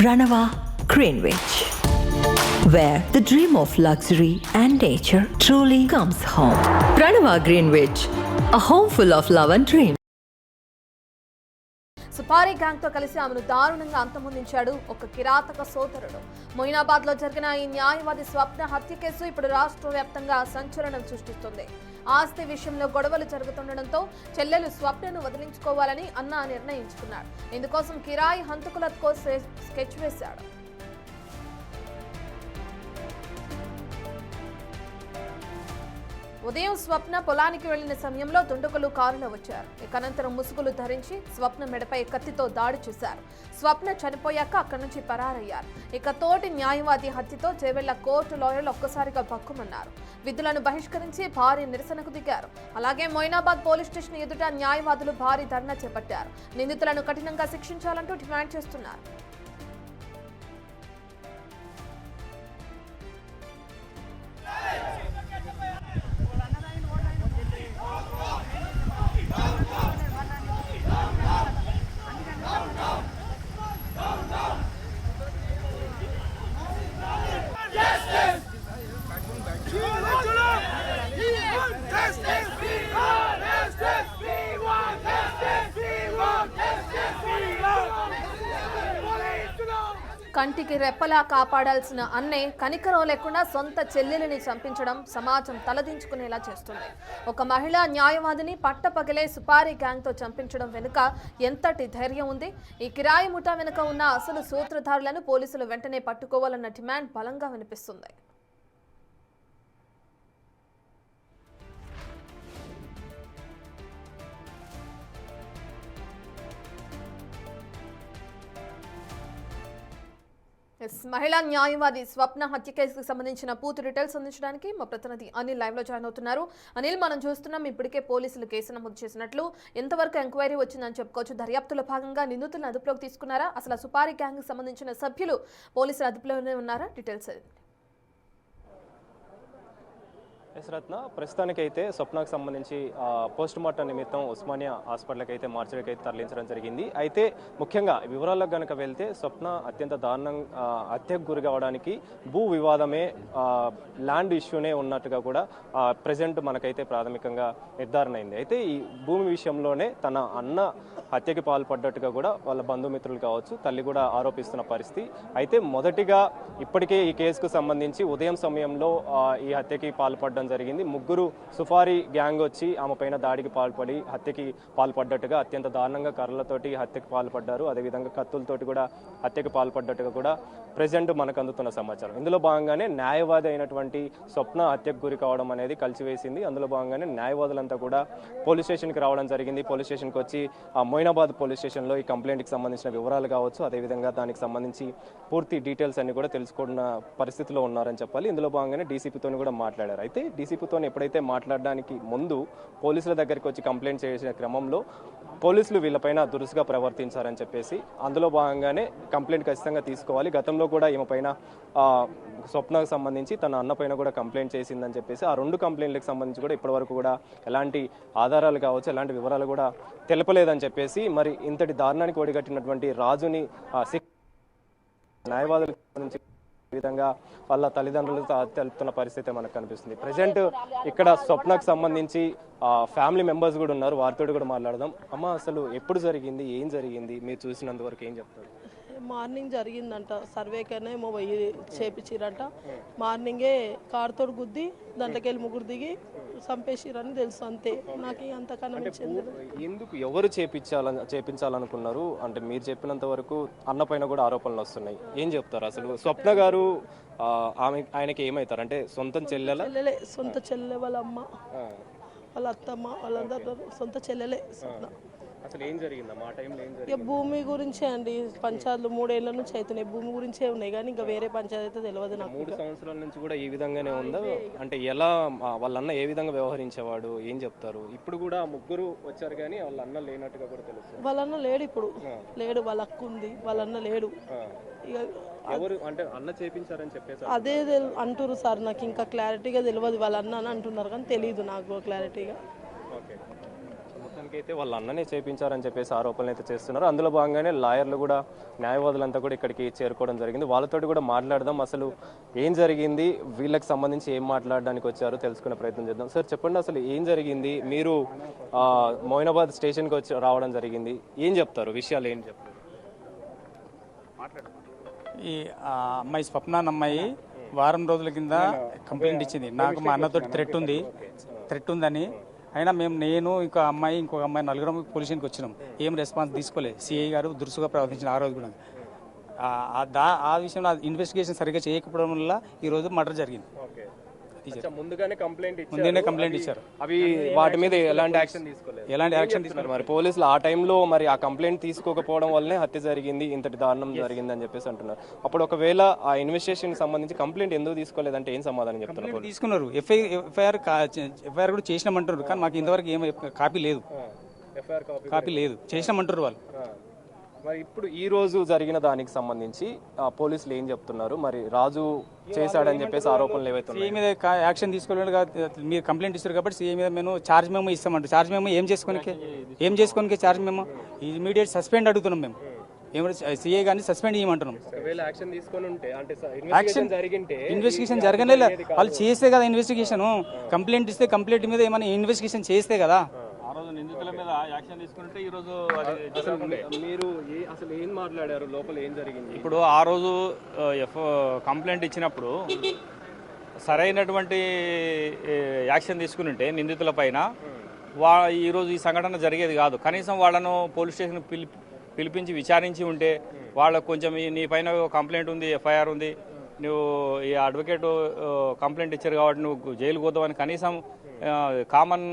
Ranava Greenwich, where the dream of luxury and nature truly comes home. Ranava Greenwich, a home full of love and dreams. Supari gang తో కలిసి ఆమెను దారుణంగా అంతమొందించాడు ఒక కిరాతక సోదరుడు. మొయినాబాద్ లో జరిగిన ఈ న్యాయవాది స్వప్న హత్య కేసు ఇప్పుడు రాష్ట్ర వ్యాప్తంగా సంచలనం సృష్టిస్తుంది. ఆస్తి విషయంలో గొడవలు జరుగుతుండటంతో చెల్లెలు స్వప్నను వదిలించుకోవాలని అన్న నిర్ణయించుకున్నాడు. ఇందుకోసం కిరాయి హంతకులతో స్కెచ్ వేశాడు. ఉదయం స్వప్న పొలానికి వెళ్లిన సమయంలో దుండగులు కారులో వచ్చారు. అనంతరం ముసుగులు ధరించి స్వప్న మెడపై కత్తితో దాడి చేశారు. స్వప్న చనిపోయాక అక్కడి నుంచి పరారయ్యారు. తోటి న్యాయవాది హత్యతో చేవెళ్ల కోర్టు లాయర్లు ఒక్కసారిగా బక్కుమన్నారు. విధులను బహిష్కరించి భారీ నిరసనకు దిగారు. అలాగే మొయినాబాద్ పోలీస్ స్టేషన్ ఎదుట న్యాయవాదులు భారీ ధర్నా చేపట్టారు. నిందితులను కఠినంగా శిక్షించాలంటూ డిమాండ్ చేస్తున్నారు. కంటికి రెప్పలా కాపాడాల్సిన అన్నే కనికరం లేకుండా సొంత చెల్లెలిని చంపించడం సమాజం తలదించుకునేలా చేస్తుంది. ఒక మహిళా న్యాయవాదిని పట్టపగలే సుపారీ గ్యాంగ్తో చంపించడం వెనుక ఎంతటి ధైర్యం ఉంది? ఈ కిరాయి ముఠా వెనుక ఉన్న అసలు సూత్రధారులను పోలీసులు వెంటనే పట్టుకోవాలన్న డిమాండ్ బలంగా వినిపిస్తుంది. మహిళా న్యాయవాది స్వప్న హత్య కేసుకు సంబంధించిన పూర్తి డీటెయిల్స్ అందించడానికి మా ప్రతినిధి అనిల్ లైవ్ లో జాయిన్ అవుతున్నారు. అనిల్, మనం చూస్తున్నాం ఇప్పటికే పోలీసులు కేసు నమోదు చేసినట్లు, ఎంతవరకు ఎంక్వైరీ వచ్చిందని చెప్పుకోవచ్చు? దర్యాప్తులో భాగంగా నిందితులను అదుపులోకి తీసుకున్నారా? అసలు సుపారీ గ్యాంగ్ కి సంబంధించిన సభ్యులు పోలీసులు అదుపులోనే ఉన్నారా? డీటెయిల్స్ రత్న, ప్రస్తుతానికైతే స్వప్నకు సంబంధించి పోస్ట్ మార్టం నిమిత్తం ఉస్మానియా హాస్పిటల్కి అయితే మార్చరీకి అయితే తరలించడం జరిగింది. అయితే ముఖ్యంగా వివరాలకు కనుక వెళ్తే స్వప్న అత్యంత దారుణంగా హత్యకు గురి కావడానికి భూ వివాదమే ల్యాండ్ ఇష్యూనే ఉన్నట్టుగా కూడా ప్రజెంట్ మనకైతే ప్రాథమికంగా నిర్ధారణ అయింది. అయితే ఈ భూమి విషయంలోనే తన అన్న హత్యకి పాల్పడ్డట్టుగా కూడా వాళ్ళ బంధుమిత్రులు కావచ్చు, తల్లి కూడా ఆరోపిస్తున్న పరిస్థితి. అయితే మొదటిగా ఇప్పటికే ఈ కేసుకు సంబంధించి ఉదయం సమయంలో ఈ హత్యకి పాల్పడడం జరిగింది. ముగ్గురు సుపారీ గ్యాంగ్ వచ్చి ఆమె పైన దాడికి పాల్పడి హత్యకి పాల్పడ్డట్టుగా, అత్యంత దారుణంగా కర్రలతోటి హత్యకి పాల్పడ్డారు. అదేవిధంగా కత్తులతోటి కూడా హత్యకి పాల్పడ్డట్టుగా కూడా ప్రజెంట్ మనకు అందుతున్న సమాచారం. ఇందులో భాగంగానే న్యాయవాది అయినటువంటి స్వప్న హత్యకు గురి కావడం అనేది కలిసివేసింది. అందులో భాగంగానే న్యాయవాదులంతా కూడా పోలీస్ స్టేషన్కి రావడం జరిగింది. పోలీస్ స్టేషన్కి వచ్చి మొయినాబాద్ పోలీస్ స్టేషన్లో ఈ కంప్లైంట్కి సంబంధించిన వివరాలు కావచ్చు, అదేవిధంగా దానికి సంబంధించి పూర్తి డీటెయిల్స్ అన్ని కూడా తెలుసుకున్న పరిస్థితిలో ఉన్నారని చెప్పాలి. ఇందులో భాగంగానే డీసీపీతో కూడా మాట్లాడారు. అయితే డీసీపీతో ఎప్పుడైతే మాట్లాడడానికి ముందు పోలీసుల దగ్గరికి వచ్చి కంప్లైంట్ చేసిన క్రమంలో పోలీసులు వీళ్ళపైన దురుసుగా ప్రవర్తించారని చెప్పేసి అందులో భాగంగానే కంప్లైంట్ ఖచ్చితంగా తీసుకోవాలి. గతంలో కూడా ఈమె పైన స్వప్నకు సంబంధించి తన అన్న పైన కూడా కంప్లైంట్ చేసిందని చెప్పేసి ఆ రెండు కంప్లైంట్లకు సంబంధించి కూడా ఇప్పటివరకు కూడా ఎలాంటి ఆధారాలు కావచ్చు, ఎలాంటి వివరాలు కూడా తెలపలేదని చెప్పేసి మరి ఇంతటి దారుణానికి ఒడిగట్టినటువంటి రాజుని న్యాయవాదులకు సంబంధించి విధంగా వాళ్ళ తల్లిదండ్రులు తెలుపుతున్న పరిస్థితి మనకు కనిపిస్తుంది. ప్రజెంట్ ఇక్కడ స్వప్నకు సంబంధించి ఫ్యామిలీ మెంబర్స్ కూడా ఉన్నారు, వారితో కూడా మాట్లాడదాం. అమ్మ, అసలు ఎప్పుడు జరిగింది, ఏం జరిగింది, మీరు చూసినంత వరకు ఏం చెప్తారు? మార్నింగ్ జరిగిందంట, సర్వేకనే ఏమో పోయి చేపించిరంట. మార్నింగే కారుతో గుద్ది దాంట్లోకి వెళ్ళి ముగ్గురు దిగి చంపేసిరని తెలుసు, అంతే. నాకు అంతకన్నా ఎందుకు ఎవరు చేపించాలనుకున్నారు అంటే మీరు చెప్పినంత వరకు అన్న పైన కూడా ఆరోపణలు వస్తున్నాయి, ఏం చెప్తారు? అసలు స్వప్న గారు ఆయనకి ఏమవుతారు అంటే సొంత చెల్లెలే? సొంత చెల్లె, వాళ్ళ అమ్మ, వాళ్ళ అత్తమ్మ, వాళ్ళందరూ సొంత చెల్లెలే. అసలు ఏం జరిగిందమ్మా ఆ టైంలో? ఏం జరిగింది? భూమి గురించే అండి, పంచాయతీలు 3 ఏళ్ల నుంచి అవుతున్నాయి, భూమి గురించే ఉన్నాయి కానీ ఇంకా వేరే పంచాయతీ అయితే తెలియదు నాకు. 3 సంవత్సరాల నుంచి కూడా ఈ విధంగానే ఉందా? అంటే ఎలా వాళ్ళన్న ఏ విధంగా వ్యవహరించేవాడు, ఏం చెప్తారు? ఇప్పుడు కూడా ముగ్గురు వచ్చారు కానీ వాళ్ళ అన్న లేనట్టుగా కూడా తెలుసు. వాళ్ళన్న లేడు, ఇప్పుడు లేడు, వాళ్ళ అక్క ఉంది, వాళ్ళన్న లేడు. ఇక ఎవరు అంటే అన్న చేపించారని చెప్పేసి అదే అంటున్నారు సార్, నాకు ఇంకా క్లారిటీగా తెలియదు. వాళ్ళ అన్న అని అంటున్నారు కానీ తెలియదు నాకు క్లారిటీగా. ఓకే, అయితే వాళ్ళ అన్ననే చేపించారని చెప్పేసి ఆరోపణలు అయితే చేస్తున్నారు. అందులో భాగంగానే లాయర్లు కూడా న్యాయవాదులంతా కూడా ఇక్కడికి చేరుకోవడం జరిగింది. వాళ్ళతోటి కూడా మాట్లాడదాం, అసలు ఏం జరిగింది, వీళ్ళకి సంబంధించి ఏం మాట్లాడడానికి వచ్చారో తెలుసుకునే ప్రయత్నం చేద్దాం. సార్ చెప్పండి, అసలు ఏం జరిగింది? మీరు మొయినాబాద్ స్టేషన్కి వచ్చి రావడం జరిగింది, ఏం చెప్తారు, విషయాలు ఏం చెప్తారు? ఈ అమ్మాయి స్వప్న అమ్మాయి వారం రోజుల కింద కంప్లైంట్ ఇచ్చింది. నాకు మా అన్నతో థ్రెట్ ఉందని. అయినా నేను ఇంకో అమ్మాయి నలుగురం పోలీసుకి వచ్చినాం. ఏం రెస్పాన్స్ తీసుకోలేదు. సిఐ గారు దురుసుగా ప్రవర్తించిన ఆ రోజు కూడా. ఆ విషయంలో ఇన్వెస్టిగేషన్ సరిగ్గా చేయకపోవడం వల్ల ఈరోజు మర్డర్ జరిగింది. ముందుగానే కంప్లైంట్ ఇచ్చారు. అవి వాటి మీద ఎలాంటి యాక్షన్ తీసుకోలేదు. మరి పోలీసులు ఆ టైంలో మరి ఆ కంప్లైంట్ తీసుకోకపోవడం వల్లనే హత్య జరిగింది, ఇంతటి దారుణం జరిగింది అని చెప్పేసి అంటున్నారు. అప్పుడు ఒకవేళ ఆ ఇన్వెస్టిగేషన్ సంబంధించి కంప్లైంట్ ఎందుకు తీసుకోలేదంటే ఏం సమాధానం చెప్తున్నారు? తీసుకున్నారు. ఎఫ్ఐఆర్ కూడా చేసినామంటారు, కానీ మాకు ఇంతవరకు ఏం కాపీ లేదు. చేసినామంటారు వాళ్ళు. మరి ఇప్పుడు ఈ రోజు జరిగిన దానికి సంబంధించి పోలీసులు ఏం చెప్తున్నారు? మరి రాజు చేశాడని చెప్పేసి ఆరోపణలు ఏవైతే సీఐ మీద యాక్షన్ తీసుకోలేదు. మీరు కంప్లైంట్ ఇస్తారు కాబట్టి సీఐ మీద మేము ఛార్జ్ మెమో ఇస్తామంటారు. ఛార్జ్ మెమో ఏం చేసుకోనికి ఛార్జ్ మెమో ఇమీడియట్ సస్పెండ్ అడుగుతున్నాం మేము. సీఐ గారిని సస్పెండ్ చేయమంటున్నాం. ఇన్వెస్టిగేషన్ జరగలే. వాళ్ళు చేస్తే కదా ఇన్వెస్టిగేషన్. కంప్లైంట్ ఇస్తే కంప్లైంట్ మీద ఏమైనా ఇన్వెస్టిగేషన్ చేస్తే కదా. నిందితుల మీద యాక్షన్ తీసుకుంటే ఈ రోజు మీరు అసలు ఏం మాట్లాడారు, లోపల ఏం జరిగింది? ఇప్పుడు ఆ రోజు కంప్లైంట్ ఇచ్చినప్పుడు సరైనటువంటి యాక్షన్ తీసుకుని ఉంటే నిందితుల పైన ఈరోజు ఈ సంఘటన జరిగేది కాదు. కనీసం వాళ్ళను పోలీస్ స్టేషన్ పిలిపించి విచారించి ఉంటే వాళ్ళకు కొంచెం నీ పైన కంప్లైంట్ ఉంది, ఎఫ్ఐఆర్ ఉంది, నువ్వు ఈ అడ్వకేట్ కంప్లైంట్ ఇచ్చారు కాబట్టి నువ్వు జైలు పోతావని కనీసం కామన్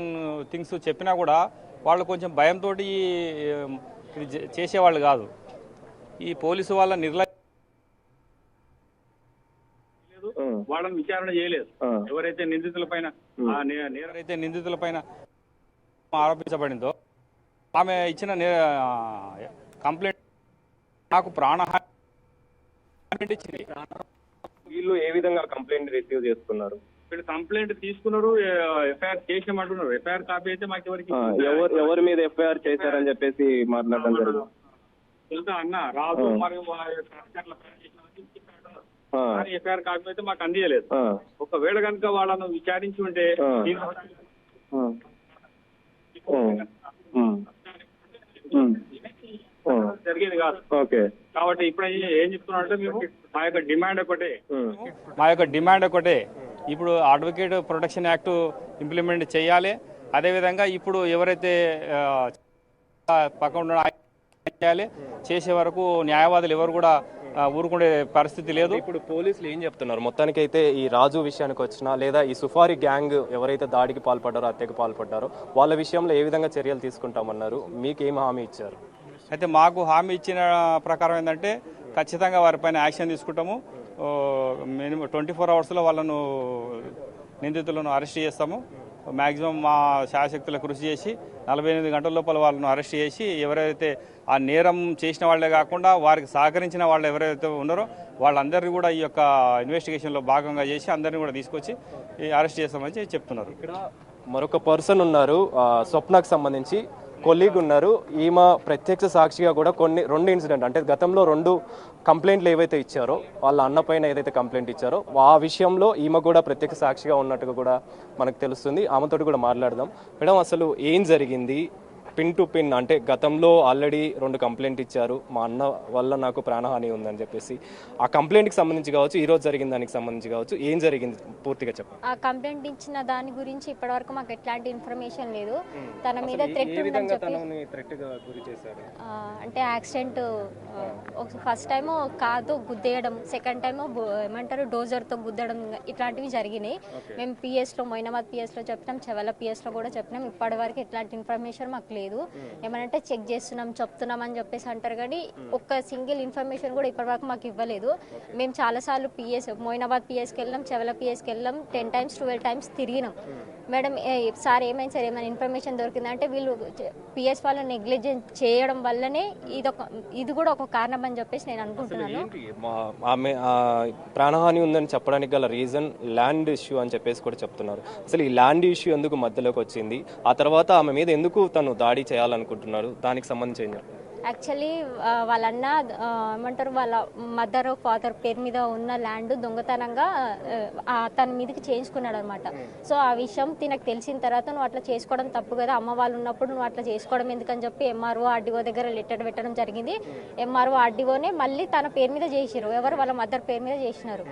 థింగ్స్ చెప్పినా కూడా వాళ్ళు కొంచెం భయంతో ఇది చేసేవాళ్ళు కాదు. ఈ పోలీసు వాళ్ళ వాళ్ళని విచారణ చేయలేదు. ఎవరైతే నిందితుల పైన ఆరోపించబడిందో ఆమె ఇచ్చిన కంప్లైంట్ నాకు ప్రాణహాని ఇచ్చింది. వీళ్ళు ఏ విధంగా కంప్లైంట్ రిసీవ్ చేసుకున్నారు? వీళ్ళు కంప్లైంట్ తీసుకున్నారు, ఎఫ్ఐఆర్ చేసామంటున్నారు. ఎఫ్ఐఆర్ కాపీ అయితే మాకు ఎవరి మీద ఎఫ్ఐఆర్ చేశారని చెప్పేసి మాట్లాడడం జరిగింది. తెలుసా అన్న రాజు మరియు ఎఫ్ఐఆర్ కాపీ అయితే మాకు అందియలేదు. ఒకవేళ కనుక వాళ్ళను విచారించి ఉంటే జరిగేది కాదు. కాబట్టి ఇప్పుడు ఏం చెప్తున్నారంటే మేము మా యొక్క డిమాండ్ ఒకటే ఇప్పుడు అడ్వకేట్ ప్రొటెక్షన్ యాక్ట్ ఇంప్లిమెంట్ చేయాలి. అదేవిధంగా ఇప్పుడు ఎవరైతే పక్కన చేయాలి, చేసే వరకు న్యాయవాదులు ఎవరు కూడా ఊరుకునే పరిస్థితి లేదు. ఇప్పుడు పోలీసులు ఏం చెప్తున్నారు? మొత్తానికి అయితే ఈ రాజు విషయానికి వచ్చినా లేదా ఈ సుఫారీ గ్యాంగ్ ఎవరైతే దాడికి పాల్పడ్డారో, హత్యకు పాల్పడ్డారో వాళ్ళ విషయంలో ఏ విధంగా చర్యలు తీసుకుంటామన్నారు? మీకు ఏం హామీ ఇచ్చారు? అయితే మాకు హామీ ఇచ్చిన ప్రకారం ఏంటంటే ఖచ్చితంగా వారిపైన యాక్షన్ తీసుకుంటాము. మినిమం 24 అవర్స్లో వాళ్ళను నిందితులను అరెస్ట్ చేస్తాము. మ్యాక్సిమం మా శాయశక్తుల కృషి చేసి 48 గంటల లోపల వాళ్ళను అరెస్ట్ చేసి ఎవరైతే ఆ నేరం చేసిన వాళ్ళే కాకుండా వారికి సహకరించిన వాళ్ళు ఎవరైతే ఉన్నారో వాళ్ళందరినీ కూడా ఈ యొక్క ఇన్వెస్టిగేషన్లో భాగంగా చేసి అందరినీ కూడా తీసుకొచ్చి అరెస్ట్ చేస్తామని చెప్తున్నారు. ఇక్కడ మరొక పర్సన్ ఉన్నారు, స్వప్నకు సంబంధించి కొలీగ్ ఉన్నారు. ఈమె ప్రత్యక్ష సాక్షిగా కూడా రెండు ఇన్సిడెంట్ అంటే గతంలో 2 కంప్లైంట్లు ఏవైతే ఇచ్చారో వాళ్ళ అన్న పైన ఏదైతే కంప్లైంట్ ఇచ్చారో ఆ విషయంలో ఈమె కూడా ప్రత్యక్ష సాక్షిగా ఉన్నట్టుగా కూడా మనకు తెలుస్తుంది. ఆమెతోటి కూడా మాట్లాడదాం. మేడం, అసలు ఏం జరిగింది? పిన్ టు పిన్ అంటే గతంలో ఆల్రెడీ 2 కంప్లైంట్ ఇచ్చారు, మా అన్న వల్ల నాకు ప్రాణహాని ఉందని చెప్పేసి. ఆ కంప్లైంట్కి సంబంధించి కావచ్చు, ఈ రోజు జరిగిన దానికి సంబంధించి కావచ్చు, ఏం జరిగింది పూర్తిగా చెప్పండి. ఆ కంప్లైంట్ ఇచ్చిన దాని గురించి ఇప్పటివరకు మాకు ఎట్లాంటి ఇన్ఫర్మేషన్ లేదు. తన మీద థ్రెట్ ఉందని చెప్పి అంటే యాక్సిడెంట్ ఫస్ట్ టైం కార్తో గుద్దేయడం, సెకండ్ టైం ఏమంటారు డోజర్తో గుద్దడం, ఇట్లాంటివి జరిగినాయి. మేము పిఎస్లో మొయినాబాద్ పిఎస్లో చెప్పినాం, చెవెల పిఎస్లో కూడా చెప్పినాం. ఇప్పటి వరకు ఎట్లాంటి ఇన్ఫర్మేషన్ మాకు లేదు. ఏమనంటే చెక్ చేస్తున్నాం, చెప్తున్నాం అని చెప్పేసి అంటారు, కానీ ఒక్క సింగిల్ ఇన్ఫర్మేషన్ కూడా ఇప్పటివరకు మాకు ఇవ్వలేదు. మేము చాలాసార్లు మొయినాబాద్ పిఎస్కి వెళ్ళాం, చెవెల పిఎస్కి వెళ్ళాం, 10 times 12 times తిరిగినాం. మేడం సార్ ఏమైంది సార్, ఏమైనా ఇన్ఫర్మేషన్ దొరికిందంటే వీళ్ళు పిఎస్ వాళ్ళు నెగ్లిజెన్స్ చేయడం వల్లనే ఇది కూడా ఒక కారణం అని చెప్పేసి నేను అనుకుంటున్నాను. ఆమె ప్రాణహాని ఉందని చెప్పడానికి గల రీజన్ ల్యాండ్ ఇష్యూ అని చెప్పేసి కూడా చెప్తున్నారు. అసలు ఈ ల్యాండ్ ఇష్యూ ఎందుకు మధ్యలోకి వచ్చింది? ఆ తర్వాత ఆమె మీద ఎందుకు తను దాడి దాడి చేయాలనుకుంటున్నారు, దానికి సంబంధించి ఏం చెప్తారు? యాక్చువల్లీ వాళ్ళన్న ఏమంటారు వాళ్ళ మదర్ ఫాదర్ పేరు మీద ఉన్న ల్యాండ్ దొంగతనంగా తన మీదకి చేయించుకున్నాడు అనమాట. సో ఆ విషయం తినకు తెలిసిన తర్వాత నువ్వు అట్లా చేసుకోవడం తప్పు కదా, అమ్మ వాళ్ళు ఉన్నప్పుడు నువ్వు అట్లా చేసుకోవడం ఎందుకని చెప్పి ఎంఆర్ఓ ఆర్డీఓ దగ్గర లెటర్ పెట్టడం జరిగింది. ఎంఆర్ఓ ఆర్డీఓనే మళ్ళీ తన పేరు మీద చేసిరు, ఎవరు వాళ్ళ మదర్ పేరు మీద చేసినారు.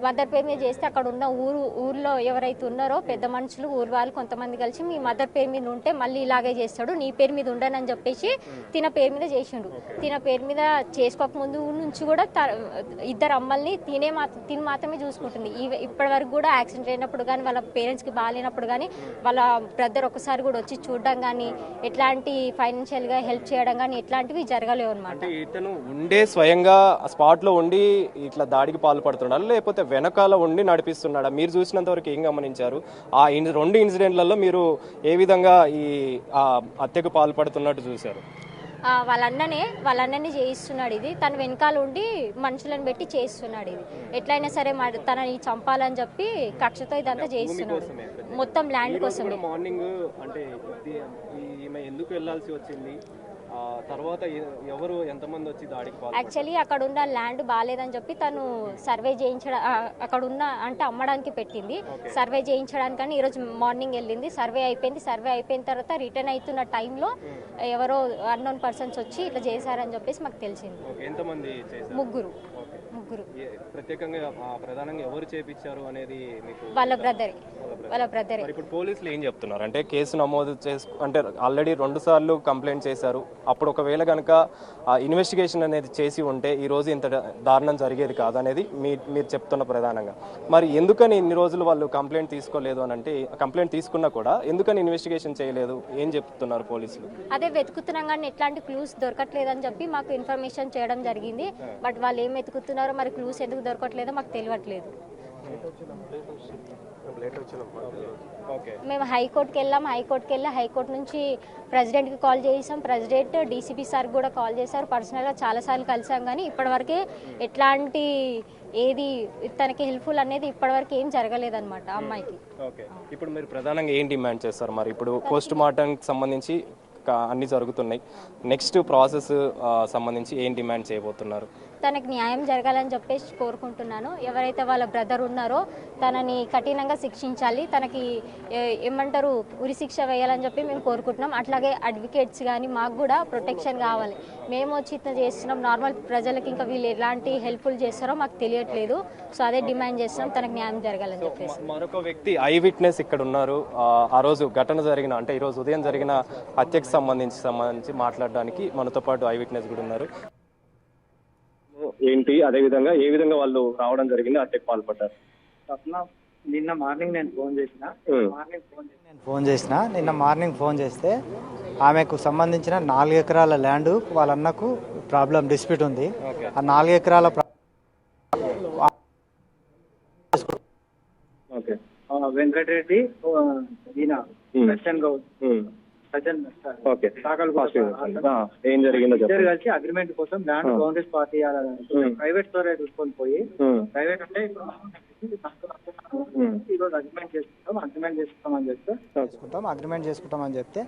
మదర్ పేరు మీద చేస్తే అక్కడ ఉన్న ఊర్లో ఎవరైతే ఉన్నారో పెద్ద మనుషులు ఊరు వాళ్ళు కొంతమంది కలిసి మీ మదర్ పేరు మీద ఉంటే మళ్ళీ ఇలాగే చేస్తాడు, నీ పేరు మీద ఉండనని చెప్పేసి తిన పేరు మీద చేసిండు. తిన పేరు మీద చేసుకోక ముందు నుంచి కూడా ఇద్దరు అమ్మల్ని తిని మాత్రమే చూసుకుంటుంది. ఇప్పటి వరకు కూడా యాక్సిడెంట్ అయినప్పుడు కానీ వాళ్ళ పేరెంట్స్కి బాగాలేనప్పుడు కానీ వాళ్ళ బ్రదర్ ఒకసారి కూడా వచ్చి చూడడం కానీ ఎట్లాంటి ఫైనాన్షియల్గా హెల్ప్ చేయడం కానీ ఎట్లాంటివి జరగలేవు అనమాట. ఇతను ఉండే స్వయంగా స్పాట్లో ఉండి ఇట్లా దాడికి పాల్పడుతున్నాడు, లేకపోతే వెనకాల ఉండి నడిపిస్తున్నాడా? మీరు చూసినంత వరకు ఏం గమనించారు? ఆ 2 ఇన్సిడెంట్లలో మీరు ఏ విధంగా ఈ హత్యకు పాల్పడుతున్నట్టు చూశారు? వాళ్ళన్ననే చేయిస్తున్నాడు ఇది, తను వెనకాల ఉండి మనుషులను పెట్టి చేయిస్తున్నాడు ఇది. ఎట్లయినా సరే తనని చంపాలని చెప్పి కక్షతో ఇదంతా చేయిస్తున్నాడు, మొత్తం ల్యాండ్ కోసమే. మార్నింగ్ అంటే ఈమె ఎందుకు వెళ్ళాల్సి వచ్చింది, తర్వాత ఎవరు ఎంతమంది వచ్చి దాడికి పాల్పడ్డారు? యాక్చువల్లీ అక్కడ ఉన్న ల్యాండ్ బాగాలేదని చెప్పి తను సర్వే చేయించడం, అక్కడ ఉన్న అంటే అమ్మడానికి పెట్టింది, సర్వే చేయించడానికని ఈరోజు మార్నింగ్ వెళ్ళింది. సర్వే అయిపోయిన తర్వాత రిటర్న్ అవుతున్న టైంలో ఎవరో అన్నోన్ పర్సన్స్ వచ్చి ఇట్లా చేశారని చెప్పేసి మాకు తెలిసింది. ఎంతమంది చేశారు? ముగ్గురు. ప్రత్యేకంగా ప్రధానంగా ఎవరు చేపించారు అనేది వాళ్ళ బ్రదరే. ఇప్పుడు పోలీసులు ఏం చెప్తున్నారు అంటే కేసు నమోదు అంటే ఆల్రెడీ 2 సార్లు కంప్లైంట్ చేశారు. అప్పుడు ఒకవేళ కనుక ఇన్వెస్టిగేషన్ అనేది చేసి ఉంటే ఈ రోజు ఇంత దారుణం జరిగేది కాదు అనేది మీరు చెప్తున్న ప్రధానంగా. మరి ఎందుకని ఇన్ని రోజులు వాళ్ళు కంప్లైంట్ తీసుకోలేదు అని అంటే, కంప్లైంట్ తీసుకున్నా కూడా ఎందుకని ఇన్వెస్టిగేషన్ చేయలేదు, ఏం చెప్తున్నారు పోలీసులు? అదే వెతుకుతున్నాం కానీ ఎట్లాంటి క్లూస్ దొరకట్లేదని చెప్పి మాకు ఇన్ఫర్మేషన్ చేయడం జరిగింది. బట్ వాళ్ళు ఏం వెతుకుతున్నారో మరి క్లూస్ ఎందుకు దొరకట్లేదో మాకు తెలియట్లేదు. మేము హైకోర్టుకి వెళ్ళి హైకోర్టు నుంచి ప్రెసిడెంట్కి కాల్ చేసాం. ప్రెసిడెంట్ డీసీపీ సార్ కూడా కాల్ చేశారు, పర్సనల్గా చాలాసార్లు కలిసాం. కానీ ఇప్పటివరకే ఎట్లాంటి ఏది తనకి హెల్ప్ఫుల్ అనేది ఇప్పటివరకు ఏం జరగలేదన్నమాట అమ్మాయికి. ఇప్పుడు మీరు ప్రధానంగా ఏం డిమాండ్ చేస్తారు? మరి ఇప్పుడు పోస్ట్ మార్టంకి సంబంధించి అన్ని జరుగుతున్నాయి, నెక్స్ట్ ప్రాసెస్ సంబంధించి ఏం డిమాండ్ చేయబోతున్నారు? తనకి న్యాయం జరగాలని చెప్పేసి కోరుకుంటున్నాను. ఎవరైతే వాళ్ళ బ్రదర్ ఉన్నారో తనని కఠినంగా శిక్షించాలి, తనకి ఏమంటారు ఉరి శిక్ష వేయాలని చెప్పి మేము కోరుకుంటున్నాం. అట్లాగే అడ్వకేట్స్ కానీ మాకు కూడా ప్రొటెక్షన్ కావాలి. మేము వచ్చి ఇట్లా చేస్తున్నాం, నార్మల్ ప్రజలకి ఇంకా వీళ్ళు ఎలాంటి హెల్ప్ఫుల్ చేస్తారో మాకు తెలియట్లేదు. సో అదే డిమాండ్ చేస్తున్నాం, తనకు న్యాయం జరగాలని చెప్పేసి. మరొక వ్యక్తి ఐ విట్నెస్ ఇక్కడ ఉన్నారు. ఆ రోజు ఘటన జరిగిన అంటే ఈరోజు ఉదయం జరిగిన హత్యకు సంబంధించి మాట్లాడడానికి మనతో పాటు ఐ విట్నెస్ కూడా ఉన్నారు. ఏంటి, అదే విధంగా ఏ విధంగా వాళ్ళు రావడం జరిగింది, హత్యకు పాల్పడ్డారు? నిన్న మార్నింగ్ నేను ఫోన్ చేస్తే ఆమెకు సంబంధించిన 4 ఎకరాల ల్యాండ్ వాళ్ళ అన్నకు ప్రాబ్లం డిస్ప్యూట్ ఉంది. ఆ 4 ఎకరాల వెంకటరెడ్డి ఏం జరిగిందో కలిసి అగ్రిమెంట్ కోసం land Congress party private store తీసుకొని పోయి ప్రైవేట్ అంటే అగ్రిమెంట్ చేసుకుంటామని చెప్తే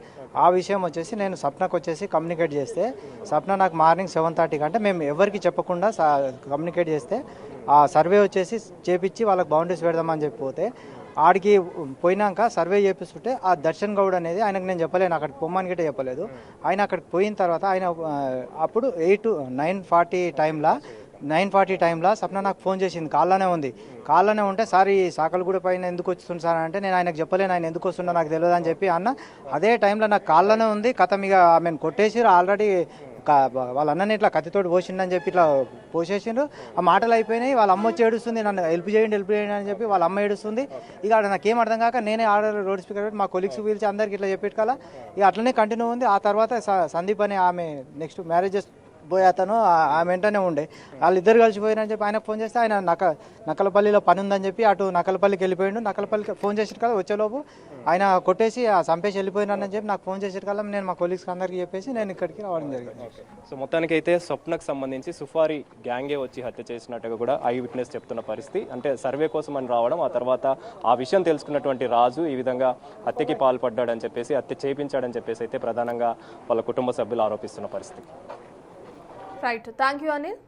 ఆ విషయం వచ్చేసి నేను సప్నకు వచ్చేసి కమ్యూనికేట్ చేస్తే సప్న నాకు మార్నింగ్ 7:30 అంటే మేము ఎవరికి చెప్పకుండా కమ్యూనికేట్ చేస్తే ఆ సర్వే వచ్చేసి చేపించి వాళ్ళకి బౌండరీస్ పెడదామని చెప్పిపోతే ఆడికి పోయినాక సర్వే చేపిస్తుంటే ఆ దర్శన్ గౌడ్ అనేది ఆయనకు నేను చెప్పలేను, అక్కడికి పొమ్మని గిట్టే చెప్పలేదు. ఆయన అక్కడికి పోయిన తర్వాత ఆయన అప్పుడు 9:40 టైంలో సప్న నాకు ఫోన్ చేసింది. కాళ్ళనే ఉంటే సార్ ఈ సాకలగూడ పైన ఎందుకు వస్తుంది సార్ అంటే నేను ఆయనకు చెప్పలేను, ఆయన ఎందుకు వస్తుండో నాకు తెలియదు అని చెప్పి అన్న. అదే టైంలో నాకు కాళ్ళనే ఉంది, కథ ఇక ఆమెను కొట్టేసి ఆల్రెడీ వాళ్ళ అన్నని ఇట్లా కత్తితోటి పోసిండని చెప్పి ఇట్లా పోసేసిండ్రు. ఆ మాటలు అయిపోయినాయి. వాళ్ళ అమ్మ వచ్చి ఏడుస్తుంది, నన్ను హెల్ప్ చేయండి అని చెప్పి వాళ్ళ అమ్మ ఏడుస్తుంది. ఇక నాకేం అర్థం కాక నేనే ఆర్డర్ రోడ్ స్పీకర్ పెట్టి మా కొలీగ్స్ పిలిచి అందరికి ఇట్లా చెప్పేట్టుకల ఇక అట్లనే కంటిన్యూ ఉంది. ఆ తర్వాత సందీప్ అని ఆమె నెక్స్ట్ మ్యారేజ్ పోయి అతను ఆమె వెంటనే ఉండే వాళ్ళిద్దరు కలిసిపోయినని చెప్పి ఆయనకు ఫోన్ చేస్తే ఆయన నకలపల్లిలో పని ఉందని చెప్పి అటు నకలపల్లికి వెళ్ళిపోయిండు. నకలపల్లికి ఫోన్ చేసిన కదా వచ్చేలోపు ఆయన కొట్టేసి చంపేసి వెళ్ళిపోయినానని చెప్పి నాకు ఫోన్ చేసిన కల్లా నేను మా కొలీగ్స్ అందరికీ చెప్పేసి నేను ఇక్కడికి రావడం జరిగింది. సో మొత్తానికైతే స్వప్నకు సంబంధించి సుఫారీ గ్యాంగే వచ్చి హత్య చేసినట్టుగా కూడా ఐ విట్నెస్ చెప్తున్న పరిస్థితి. అంటే సర్వే కోసం అని రావడం, ఆ తర్వాత ఆ విషయం తెలుసుకున్నటువంటి రాజు ఈ విధంగా హత్యకి పాల్పడ్డాడని చెప్పేసి, హత్య చేయించాడని చెప్పేసి అయితే ప్రధానంగా వాళ్ళ కుటుంబ సభ్యులు ఆరోపిస్తున్న పరిస్థితి. Right, thank you Anil.